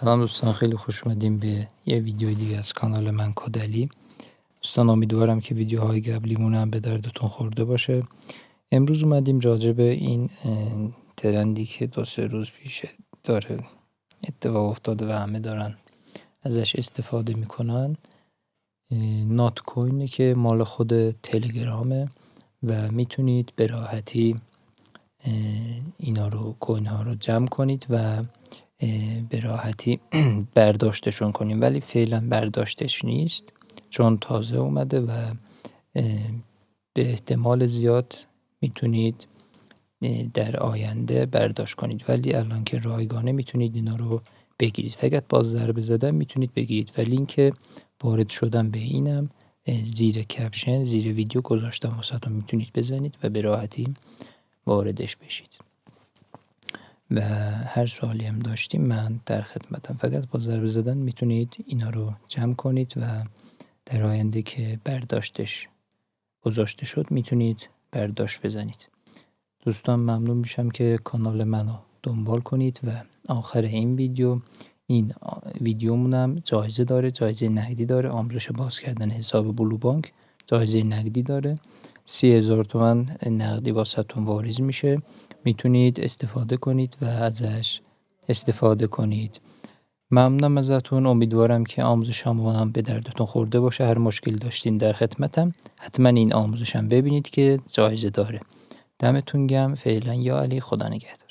سلام دوستان، خیلی خوش اومدیم به یه ویدیو دیگه از کانال من کدلی. دوستان امیدوارم که ویدیوهای قبلیمون هم به دردتون خورده باشه. امروز اومدیم راجع به این ترندی که 2-3 روز پیش داره اتفاق افتاده و همه دارن ازش استفاده میکنن. نات کوینی که مال خود تلگرامه و میتونید به راحتی اینا رو کوین ها رو جمع کنید و به راحتی برداشتشون کنیم، ولی فعلا برداشتش نیست چون تازه اومده و به احتمال زیاد میتونید در آینده برداشت کنید، ولی الان که رایگانه میتونید اینا رو بگیرید. فقط با ضربه زدن میتونید بگیرید و لینک وارد شدن به اینم زیر کپشن زیر ویدیو گذاشتم واسهتون، میتونید بزنید و به راحتی واردش بشید. و هر سوالی هم داشتیم من در خدمتم. فقط با ضربه زدن میتونید اینا رو جمع کنید و در آینده که برداشتش گذاشته شد میتونید برداشت بزنید. دوستان ممنون میشم که کانال منو دنبال کنید و آخر این ویدیومونم جایزه داره، جایزه نقدی داره. آموزش باز کردن حساب بلو بانک جایزه نقدی داره. 30,000 تومان نقدی واسهتون واریز میشه، میتونید استفاده کنید و ازش استفاده کنید. ممنونم ازتون، امیدوارم که آموزشم هم به دردتون خورده باشه. هر مشکل داشتین در خدمتم، حتما این آموزشم ببینید که جایزه داره. دمتون گرم. فعلا یا علی، خدا نگهدار.